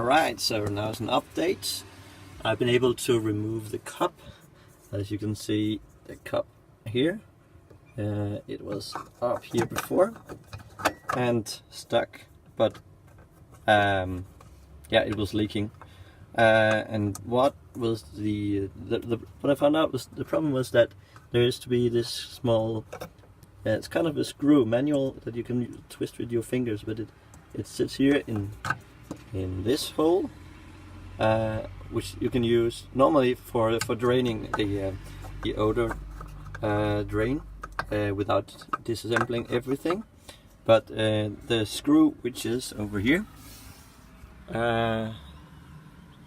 Alright, so now it's an update. I've been able to remove the cup. As you can see, the cup here. It was up here before and stuck, but yeah, it was leaking. And what was what I found out was the problem was that there is to be this small, it's kind of a screw manual that you can twist with your fingers, but it sits here in this hole, which you can use normally for draining the odor drain without disassembling everything. But the screw, which is over here,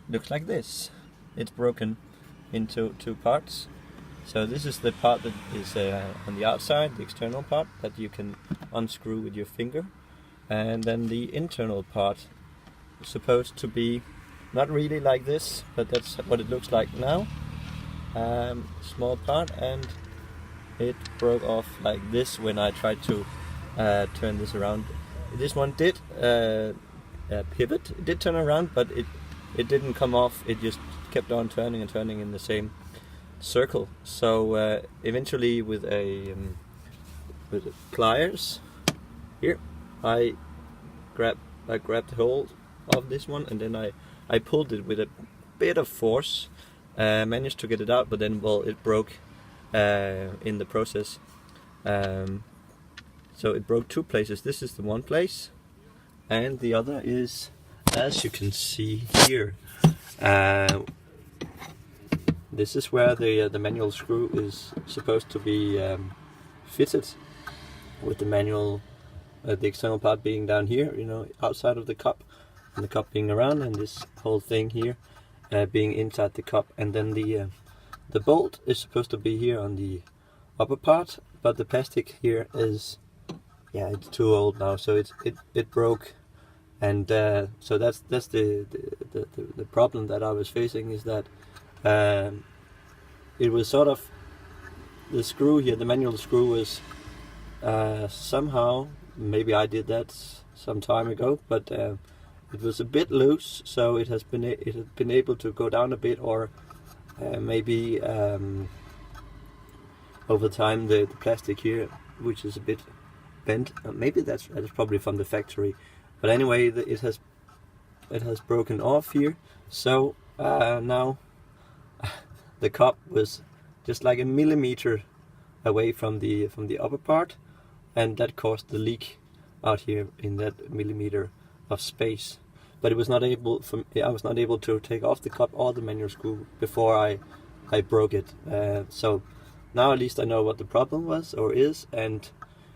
looks like this. It's broken into two parts. So this is the part that is on the outside, the external part that you can unscrew with your finger, and then the internal part is supposed to be not really like this, but that's what it looks like now. Small part, and it broke off like this when I tried to turn this around. This one did pivot, it did turn around, but it didn't come off. It just kept on turning and turning in the same circle. So eventually with pliers here, I grabbed hold of this one, and then I pulled it with a bit of force, managed to get it out, but then, well, it broke in the process. So it broke two places. This is the one place, and the other is, as you can see here, this is where the manual screw is supposed to be fitted, with the manual, the external part being down here, you know, outside of the cup, and the cup being around, and this whole thing here being inside the cup. And then the bolt is supposed to be here on the upper part, but the plastic here is, yeah, it's too old now, so it broke. And so that's the problem that I was facing, is that it was sort of, the screw here, the manual screw was somehow, maybe I did that some time ago, but it was a bit loose, so it had been able to go down a bit, or maybe over time the plastic here, which is a bit bent, maybe that's probably from the factory. But anyway, it has broken off here. So now the cup was just like a millimeter away from the upper part, and that caused the leak out here in that millimeter of space. But it was not able I was not able to take off the cup or the manual screw before I broke it. So now at least I know what the problem was, or is. And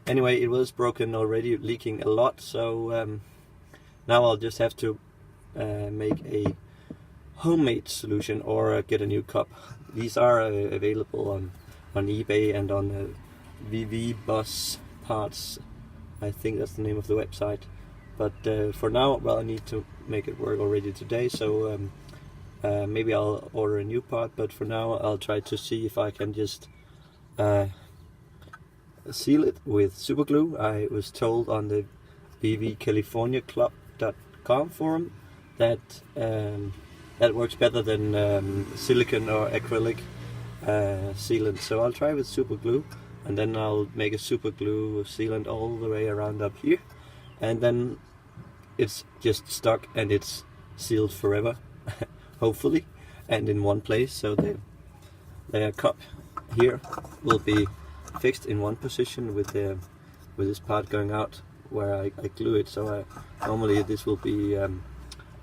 anyway, it was broken already, leaking a lot. So now I'll just have to make a homemade solution, or get a new cup. These are available on eBay and on VV Bus Parts. I think that's the name of the website. But for now, well, I need to make it work already today. So maybe I'll order a new part. But for now, I'll try to see if I can just seal it with super glue. I was told on the bvcaliforniaclub.com forum that that works better than silicone or acrylic sealant. So I'll try with super glue, and then I'll make a super glue sealant all the way around up here, and then it's just stuck and it's sealed forever, hopefully, and in one place. So the cup here will be fixed in one position with this part going out where I glue it. So normally this will be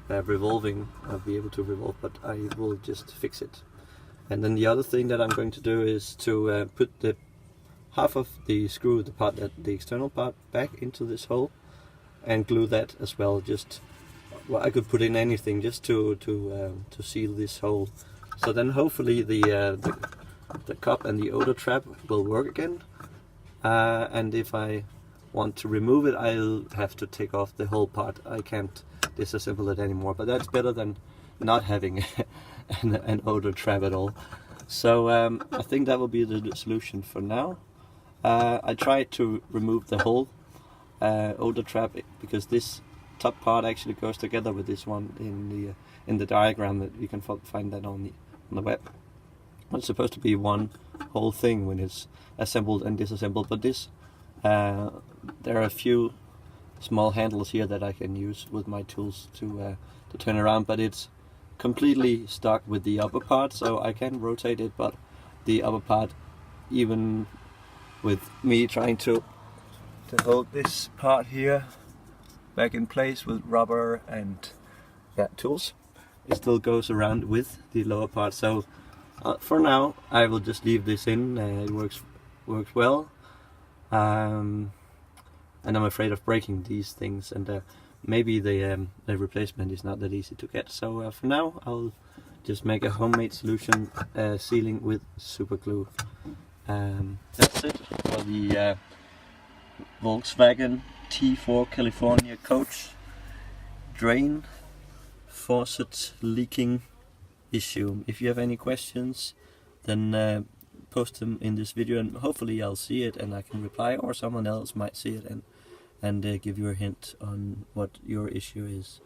revolving. I'll be able to revolve, but I will just fix it. And then the other thing that I'm going to do is to put the half of the screw, the external part, back into this hole, and glue that as well. Just, well, I could put in anything just to seal this hole. So then hopefully the cup and the odor trap will work again. And if I want to remove it, I'll have to take off the whole part. I can't disassemble it anymore. But that's better than not having an odor trap at all. So I think that will be the solution for now. I tried to remove the whole odor trap because this top part actually goes together with this one in the diagram that you can find that on the web. It's supposed to be one whole thing when it's assembled and disassembled, but this there are a few small handles here that I can use with my tools to turn around, but it's completely stuck with the upper part, so I can rotate it, but the upper part, even with me trying to hold this part here back in place with rubber and tools, it still goes around with the lower part. So for now I will just leave this in. It works well, and I'm afraid of breaking these things, and maybe the replacement is not that easy to get. So for now I'll just make a homemade solution sealing with super glue. That's it for the Volkswagen T4 California coach drain faucet leaking issue. If you have any questions, then post them in this video, and hopefully I'll see it and I can reply, or someone else might see it and give you a hint on what your issue is.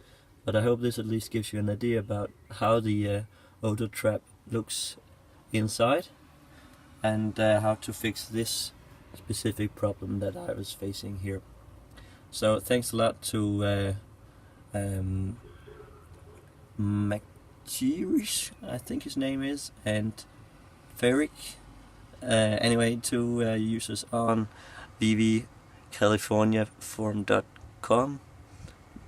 But I hope this at least gives you an idea about how the odor trap looks inside, and how to fix this specific problem that I was facing here. So thanks a lot to McGearish, I think his name is, and Ferric, anyway, two users on vvcaliforniaforum.com,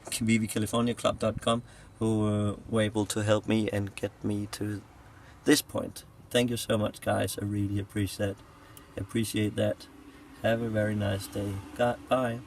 vvcaliforniaclub.com, who were able to help me and get me to this point. Thank you so much, guys. I really appreciate that. Have a very nice day. Bye.